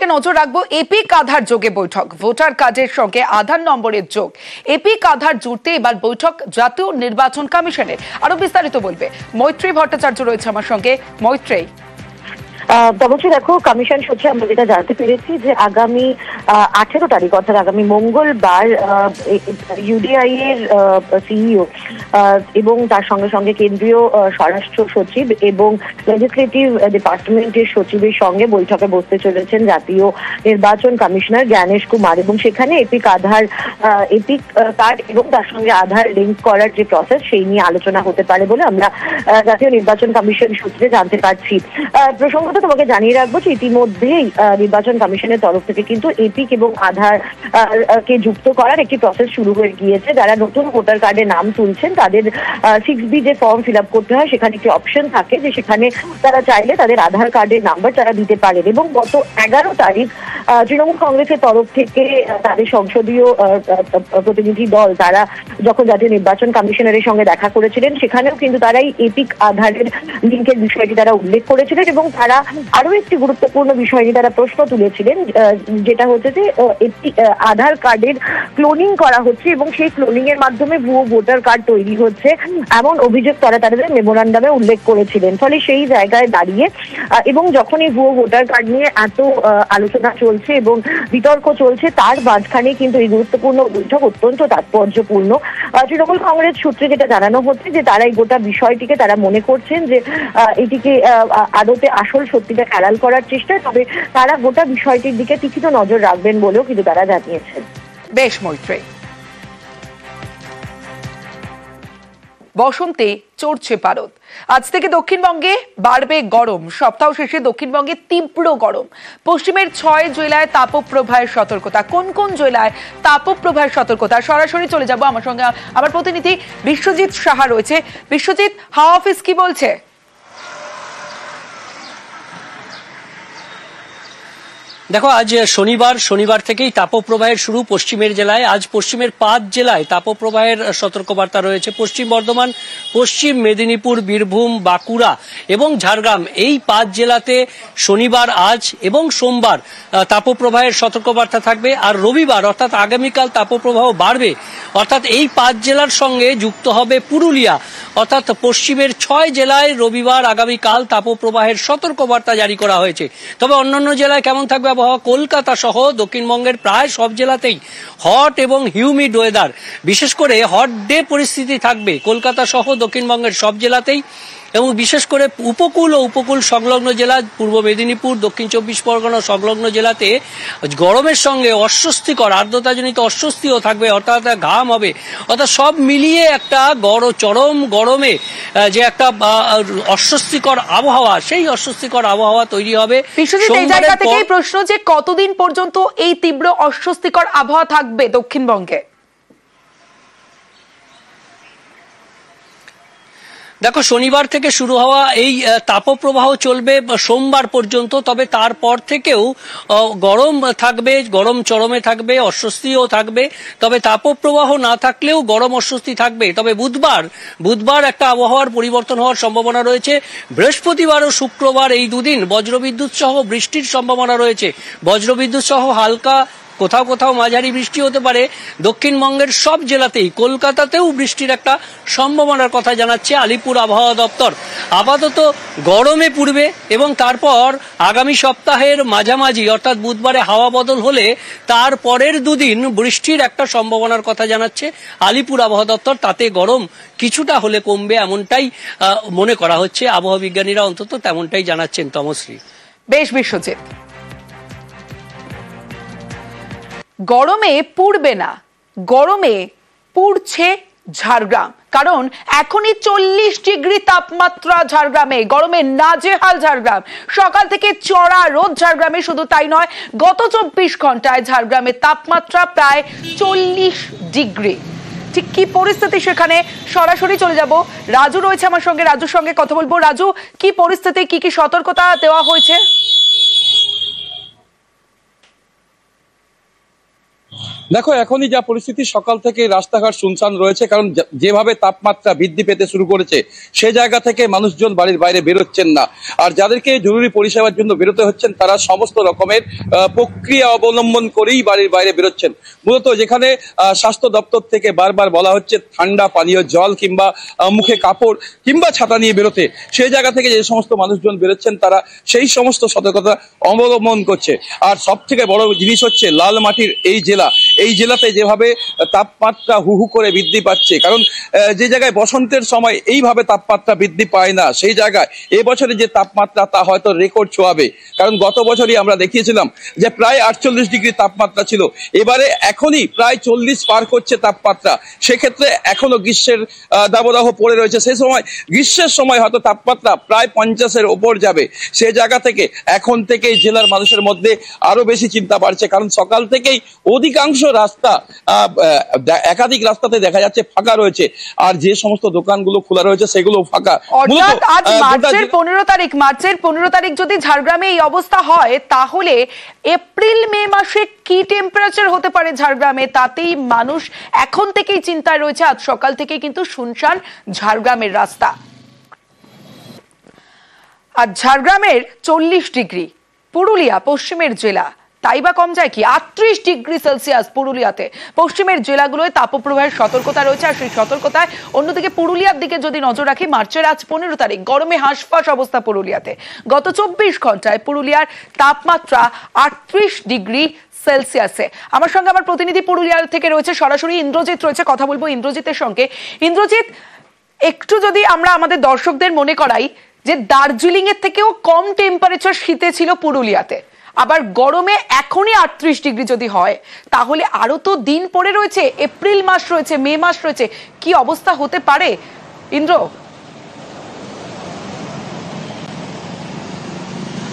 অন্যদিকে নজর রাখবো এপিক আধার যোগে বৈঠক, ভোটার কার্ডের সঙ্গে আধার নম্বরের যোগ। এপিক আধার জুড়তে এবার বৈঠক জাতীয় নির্বাচন কমিশনের। আরো বিস্তারিত বলবে মৈত্রী ভট্টাচার্য রয়েছে আমার সঙ্গে। মৈত্রী, তবচি দেখো, কমিশন সূত্রে আমরা যেটা জানতে পেরেছি যে আগামী 18 তারিখ অর্থাৎ আগামী মঙ্গলবার ইউডিআই এর সিইও এবং তার সঙ্গে সঙ্গে কেন্দ্রীয় স্বরাষ্ট্র সচিব এবং লেজিসলেটিভ ডিপার্টমেন্টের সচিবের সঙ্গে বৈঠকে বসতে চলেছেন জাতীয় নির্বাচন কমিশনার জ্ঞানেশ কুমার, এবং সেখানে এপিক কার্ড এবং তার সঙ্গে আধার লিঙ্ক করার যে প্রসেস সেই নিয়ে আলোচনা হতে পারে বলে আমরা জাতীয় নির্বাচন কমিশন সূত্রে জানতে পারছি। প্রসঙ্গত তোমাকে জানিয়ে রাখবো যে ইতিমধ্যেই নির্বাচন কমিশনের তরফ থেকে কিন্তু এপিক এবং আধার কে যুক্ত করার একটি প্রসেস শুরু হয়ে গিয়েছে। যারা নতুন ভোটার কার্ডে নাম তুলছেন তাদের 6B যে ফর্ম ফিল আপ করতে হয় সেখানে একটি অপশন থাকে যে সেখানে তারা চাইলে তাদের আধার কার্ডের নাম্বার তারা দিতে পারেন। এবং গত 11 তারিখ তৃণমূল কংগ্রেসের তরফ থেকে তাদের সংসদীয় প্রতিনিধি দল তারা যখন জাতীয় নির্বাচন কমিশনারের সঙ্গে দেখা করেছিলেন সেখানেও কিন্তু তারা এই এপিক আধারের লিঙ্কের বিষয়টি তারা উল্লেখ করেছিলেন এবং তারা আরো একটি গুরুত্বপূর্ণ বিষয় নিয়ে তারা প্রশ্ন তুলেছিলেন, যেটা হচ্ছে যে আধার কার্ডের ক্লোনিং করা হচ্ছে এবং সেই ক্লোনিং এর মাধ্যমে ভুয়ো ভোটার কার্ড তৈরি হচ্ছে এমন অভিযোগ তারা তাদের মেমোরান্ডামে উল্লেখ করেছিলেন। ফলে সেই জায়গায় দাঁড়িয়ে এবং যখন এই ভুয়ো ভোটার কার্ড নিয়ে এত আলোচনা চলছে এবং বিতর্ক চলছে তার মাঝখানে কিন্তু এই গুরুত্বপূর্ণ বৈঠক অত্যন্ত তাৎপর্যপূর্ণ। তৃণমূল কংগ্রেস সূত্রে যেটা জানানো হচ্ছে যে তারা এই গোটা বিষয়টিকে তারা মনে করছেন যে এটিকে আদতে আসল সত্যিটা খেলাল করার চেষ্টা, তবে তারা গোটা বিষয়টির দিকে তীক্ষ্ণ নজর রাখবেন বলেও কিন্তু তারা জানিয়েছেন। বেশ মৈত্রী, বসন্তে চড়ছে পারদ। আজ থেকে দক্ষিণবঙ্গে বাড়বে গরম। সপ্তাহ শেষে দক্ষিণবঙ্গে তীব্র গরম। পশ্চিমের 6 জেলায় তাপপ্রবাহের সতর্কতা। কোন কোন জেলায় তাপপ্রবাহের সতর্কতা? সরাসরি চলে যাব, আমার সঙ্গে আমার প্রতিনিধি বিশ্বজিৎ সাহা রয়েছে। বিশ্বজিৎ, হাওয়া অফিস কি বলছে? দেখো, আজ শনিবার থেকেই তাপপ্রবাহের শুরু পশ্চিমের জেলায়। আজ পশ্চিমের 5 জেলায় তাপপ্রবাহের সতর্কবার্তা রয়েছে। পশ্চিম বর্ধমান, পশ্চিম মেদিনীপুর, বীরভূম, বাঁকুড়া এবং ঝাড়গ্রাম, এই 5 জেলাতে শনিবার আজ এবং সোমবার তাপপ্রবাহের সতর্কবার্তা থাকবে। আর রবিবার অর্থাৎ আগামীকাল তাপপ্রবাহ বাড়বে, অর্থাৎ এই 5 জেলার সঙ্গে যুক্ত হবে পুরুলিয়া। অর্থাৎ পশ্চিমের 6 জেলায় রবিবার আগামীকাল তাপপ্রবাহের সতর্কবার্তা জারি করা হয়েছে। তবে অন্যান্য জেলায় কেমন থাকবে আবহাওয়া? কলকাতা সহ দক্ষিণবঙ্গের প্রায় সব জেলাতেই হট এবং হিউমিড ওয়েদার, বিশেষ করে হট ডে পরিস্থিতি থাকবে কলকাতা সহ দক্ষিণবঙ্গের সব জেলাতেই। এবং বিশেষ করে উপকূল ও উপকূল সংলগ্ন জেলা, পূর্ব মেদিনীপুর, দক্ষিণ 24 পরগনা সংলগ্ন জেলাতে গরমের সঙ্গে অস্বস্তিকর আর্দ্রতাজনিত অস্বস্তিও থাকবে, অর্থাৎ ঘাম হবে। অর্থাৎ সব মিলিয়ে একটা চরম গরমে যে একটা অস্বস্তিকর আবহাওয়া, সেই অস্বস্তিকর আবহাওয়া তৈরি হবে। এই জায়গা থেকেই প্রশ্ন যে কতদিন পর্যন্ত এই তীব্র অস্বস্তিকর আবহাওয়া থাকবে দক্ষিণবঙ্গে? দেখো, শনিবার থেকে শুরু হওয়া এই তাপপ্রবাহ চলবে সোমবার পর্যন্ত। তবে তারপর থেকেও গরম থাকবে, গরম চরমে থাকবে, অস্বস্তিও থাকবে। তবে তাপপ্রবাহ না থাকলেও গরম অস্বস্তি থাকবে। তবে বুধবার একটা আবহাওয়ার পরিবর্তন হওয়ার সম্ভাবনা রয়েছে। বৃহস্পতিবার ও শুক্রবার এই দুদিন বজ্রবিদ্যুৎ সহ বৃষ্টির সম্ভাবনা রয়েছে। বজ্রবিদ্যুৎ সহ হালকা, কোথাও কোথাও মাঝারি বৃষ্টি হতে পারে দক্ষিণবঙ্গের সব জেলাতেই। কলকাতাতেও বৃষ্টির একটা সম্ভাবনার কথা জানাচ্ছে আলিপুর আবহাওয়া দপ্তর। আপাতত গরমে পড়বে এবং তারপর আগামী সপ্তাহের মাঝামাঝি অর্থাৎ বুধবারে হাওয়া বদল হলে তার পরের দুদিন বৃষ্টির একটা সম্ভাবনার কথা জানাচ্ছে আলিপুর আবহাওয়া দপ্তর। তাতে গরম কিছুটা হলে কমবে এমনটাই মনে করা হচ্ছে। আবহাওয়া বিজ্ঞানীরা অন্তত তেমনটাই জানাচ্ছেন। তমশ্রী, বেশ বিশ্বজিৎ, গরমে পুড়বে না, গরমে পুড়ছে ঝাড়গ্রাম। কারণ এখনই 40 ডিগ্রি তাপমাত্রা ঝাড়গ্রামে। গরমে নাজেহাল ঝাড়গ্রাম। সকাল থেকে চড়া রোদ ঝাড়গ্রামে। শুধু তাই নয়, গত 24 ঘন্টায় ঝাড়গ্রামের তাপমাত্রা প্রায় 40 ডিগ্রি। ঠিক কি পরিস্থিতি সেখানে? সরাসরি চলে যাব, রাজু রয়েছে আমার সঙ্গে, রাজুর সঙ্গে কথা বলবো। রাজু, কি পরিস্থিতি, কি কি সতর্কতা দেওয়া হয়েছে? দেখো এখনই যা পরিস্থিতি, সকাল থেকে রাস্তাঘাট শুনশান রয়েছে, কারণ যেভাবে তাপমাত্রা বৃদ্ধি পেতে শুরু করেছে সে জায়গা থেকে মানুষজন বাড়ির বাইরে বেরোচ্ছেন না। আর যাদেরকে জরুরি পরিষেবার জন্য বেরোতে হচ্ছেন তারা সমস্ত রকমের প্রক্রিয়া অবলম্বন করেই বাড়ির বাইরে বেরোচ্ছেন। মূলত যেখানে স্বাস্থ্য দপ্তর থেকে বারবার বলা হচ্ছে ঠান্ডা পানীয় জল কিংবা মুখে কাপড় কিংবা ছাতা নিয়ে বেরোতে, সেই জায়গা থেকে যে সমস্ত মানুষজন বেরোচ্ছেন তারা সেই সমস্ত সতর্কতা অবলম্বন করছে। আর সব থেকে বড় জিনিস হচ্ছে লালমাটির এই জেলাতে যেভাবে তাপমাত্রা হু হু করে বৃদ্ধি পাচ্ছে, কারণ যে জায়গায় বসন্তের সময় এইভাবে তাপমাত্রা বৃদ্ধি পায় না, সেই জায়গায় এবছরে যে তাপমাত্রা তা হয়তো রেকর্ড ছোঁয়াবে। কারণ গত বছরই আমরা দেখিয়েছিলাম যে প্রায় 48 ডিগ্রি তাপমাত্রা ছিল, এবারে এখনই প্রায় 40 পার করছে তাপমাত্রা। সেক্ষেত্রে এখনো গ্রীষ্মের দাবদাহ পড়ে রয়েছে। সেই সময় গ্রীষ্মের সময় হয়তো তাপমাত্রা প্রায় 50-এর ওপর যাবে। সে জায়গা থেকে এখন থেকেই জেলার মানুষের মধ্যে আরো বেশি চিন্তা বাড়ছে, কারণ সকাল থেকেই অধিকাংশ রাস্তা একাধিক রাস্তাতে দেখা যাচ্ছে ফাঁকা রয়েছে, আর যে সমস্ত দোকানগুলো খোলা রয়েছে সেগুলো ফাঁকা। অর্থাৎ আজ মার্চের 15 তারিখ যদি ঝাড়গ্রামে এই অবস্থা হয়, তাহলে এপ্রিল মে মাসে কি টেম্পারেচার হতে পারে ঝাড়গ্রামে, তাতেই মানুষ এখন থেকেই চিন্তায় রয়েছে। আজ সকাল থেকে কিন্তু শুনশান ঝাড়গ্রামের রাস্তা। আর ঝাড়গ্রামের 40 ডিগ্রি, পুরুলিয়া পশ্চিমের জেলা, তাই বা কম যায় কি 38 ডিগ্রি সেলসিয়াস পুরুলিয়াতে। পশ্চিমের জেলাগুলোয় তাপপ্রবাহের সতর্কতা রয়েছে, আর সেই সতর্কতায় অন্যদিকে পুরুলিয়ার দিকে যদি নজর রাখি, মার্চের আজ 15 তারিখ, গরমে হাঁসফাঁস অবস্থা পুরুলিয়াতে। গত 24 ঘন্টায় পুরুলিয়ার তাপমাত্রা 38 ডিগ্রি সেলসিয়াসে। আমার সঙ্গে আমার প্রতিনিধি পুরুলিয়ার থেকে রয়েছে সরাসরি, ইন্দ্রজিৎ রয়েছে, কথা বলবো ইন্দ্রজিতের সঙ্গে। ইন্দ্রজিৎ, একটু যদি আমরা আমাদের দর্শকদের মনে করাই যে দার্জিলিং এর থেকেও কম টেম্পারেচার শীতে ছিল পুরুলিয়াতে, আবার গরমে এখনই 38 ডিগ্রি যদি হয়, তাহলে আরো তো দিন পড়ে রয়েছে, এপ্রিল মাস রয়েছে, মে মাস রয়েছে, কি অবস্থা হতে পারে ইন্দ্র?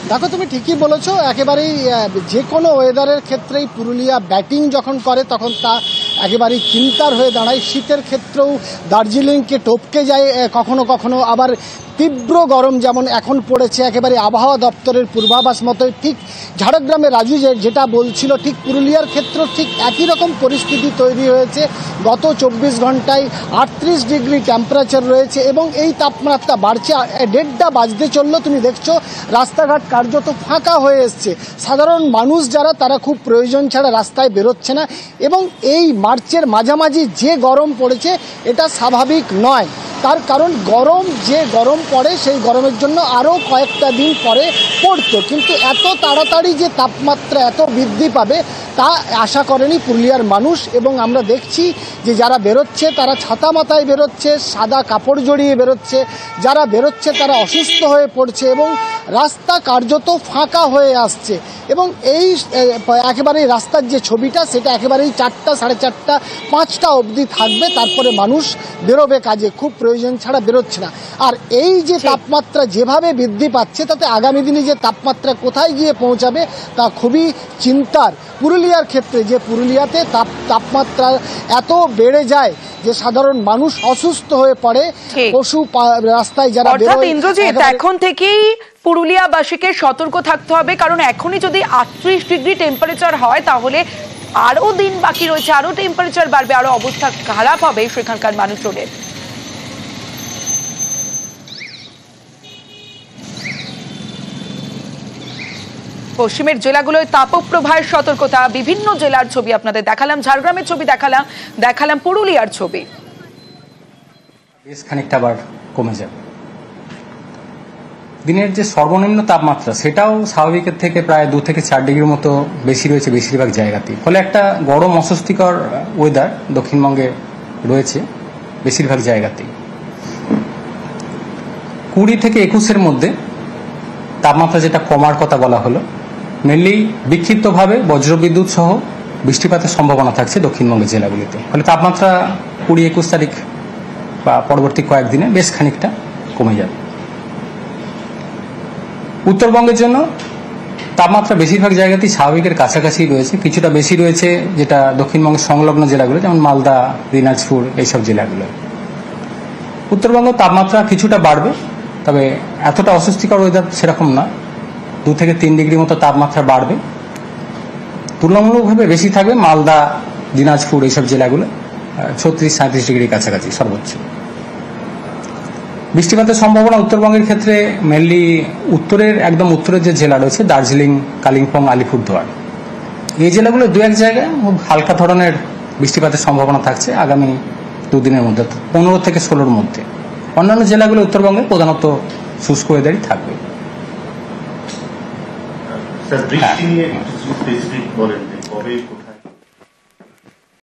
দেখো, তুমি ঠিকই বলেছো, একেবারেই যে কোনো ওয়েদারের ক্ষেত্রেই পুরুলিয়া ব্যাটিং যখন করে তখন তা একেবারেই চিন্তার হয়ে দাঁড়ায়। শীতের ক্ষেত্রেও দার্জিলিংকে টপকে যায় কখনো কখনো, আবার তীব্র গরম যেমন এখন পড়েছে, একেবারে আবহাওয়া দপ্তরের পূর্বাভাস মতোই ঠিক ঝাড়গ্রামে রাজু যেটা বলছিল, ঠিক পুরুলিয়ার ক্ষেত্রেও ঠিক একই রকম পরিস্থিতি তৈরি হয়েছে। গত 24 ঘন্টায় 38 ডিগ্রি টেম্পারেচার রয়েছে এবং এই তাপমাত্রা বাড়ছে। 1:30 বাজতে চললো, তুমি দেখছো রাস্তাঘাট কার্যত ফাঁকা হয়ে এসছে। সাধারণ মানুষ যারা, তারা খুব প্রয়োজন ছাড়া রাস্তায় বেরোচ্ছে না, এবং এই মার্চের মাঝামাঝি যে গরম পড়েছে এটা স্বাভাবিক নয়। তার কারণ যে গরম পড়ে সেই গরমের জন্য আরও কয়েকটা দিন পরে পড়তো, কিন্তু এত তাড়াতাড়ি যে তাপমাত্রা এত বৃদ্ধি পাবে তা আশা করেনি পুরুলিয়ার মানুষ। এবং আমরা দেখছি যে যারা বেরোচ্ছে তারা ছাতা মাথায় বেরোচ্ছে, সাদা কাপড় জড়িয়ে বেরোচ্ছে, যারা বেরোচ্ছে তারা অসুস্থ হয়ে পড়ছে এবং রাস্তা কার্যত ফাঁকা হয়ে আসছে। এবং এই একেবারেই রাস্তার যে ছবিটা সেটা একেবারেই 4টা, 4:30, 5টা অবধি থাকবে, তারপরে মানুষ বেরোবে কাজে, খুব প্রয়োজন ছাড়া বেরোচ্ছে না। আর এই যে তাপমাত্রা যেভাবে বৃদ্ধি পাচ্ছে, তাতে আগামী দিনে যে তাপমাত্রা কোথায় গিয়ে পৌঁছাবে তা খুবই চিন্তার পুরুলিয়ার ক্ষেত্রে। যে পুরুলিয়াতে তাপমাত্রা এত বেড়ে যায় যে সাধারণ মানুষ অসুস্থ হয়ে পড়ে, পশু রাস্তায় যারা বেরোয়। ইন্দ্রজিৎ, এখন থেকেই পুরুলিয়াবাসীকে সতর্ক থাকতে হবে, কারণ এখনই যদি 38 ডিগ্রি টেম্পারেচার হয় তাহলে আরো দিন বাকি রয়েছে, আরো টেম্পারেচার বাড়বে, আরো অবস্থা খারাপ হবে সেখানকার মানুষজনের। পশ্চিমের জেলাগুলোয় তাপপ্রবাহের সতর্কতা, বিভিন্ন জেলার ছবি আপনাদের দেখালাম, ঝাড়গ্রামের ছবি দেখালাম পুরুলিয়ার ছবি। বেশ খানিকটা আবার কমে যাবে। দিনের যে সর্বনিম্ন তাপমাত্রা সেটাও স্বাভাবিকের থেকে প্রায় 2 থেকে 4 ডিগ্রির মতো বেশি রয়েছে বেশিরভাগ জায়গাতেই। ফলে একটা গরম অস্বস্তিকর ওয়েদার দক্ষিণবঙ্গে রয়েছে বেশিরভাগ জায়গাতেই। 20 থেকে 21-এর মধ্যে তাপমাত্রা যেটা কমার কথা বলা হলো, মেনলি বিক্ষিপ্তভাবে বজ্রবিদ্যুৎ সহ বৃষ্টিপাতের সম্ভাবনা থাকছে দক্ষিণবঙ্গের জেলাগুলিতে। ফলে তাপমাত্রা 20-21 তারিখ বা পরবর্তী কয়েকদিনে বেশ খানিকটা কমে যাবে। উত্তরবঙ্গের জন্য তাপমাত্রা বেশিরভাগ জায়গাতেই স্বাভাবিকের কাছাকাছি রয়েছে, কিছুটা বেশি রয়েছে যেটা দক্ষিণবঙ্গের সংলগ্ন জেলাগুলো, যেমন মালদা, দিনাজপুর, এইসব জেলাগুলো। উত্তরবঙ্গ তাপমাত্রা কিছুটা বাড়বে, তবে এতটা অস্বস্তিকর ওয়েদার সেরকম না। 2 থেকে 3 ডিগ্রি মতো তাপমাত্রা বাড়বে। তুলনামূলকভাবে বেশি থাকবে মালদা, দিনাজপুর এইসব জেলাগুলো 36-37 ডিগ্রি কাছাকাছি সর্বোচ্চ। বৃষ্টিপাতের সম্ভাবনা উত্তরবঙ্গের ক্ষেত্রে মেনলি উত্তরের একদম উত্তরের যে জেলা রয়েছে দার্জিলিং, কালিম্পং, আলিপুরদুয়ার, এই জেলাগুলো দু এক জায়গায় খুব হালকা ধরনের বৃষ্টিপাতের সম্ভাবনা থাকছে আগামী দুদিনের মধ্যে, 15 থেকে 16-র মধ্যে। অন্যান্য জেলাগুলো উত্তরবঙ্গে প্রধানত শুষ্ক ওয়েদারই থাকবে। স্যার, বৃষ্টি নিয়ে স্পেসিফিক বলেন কবে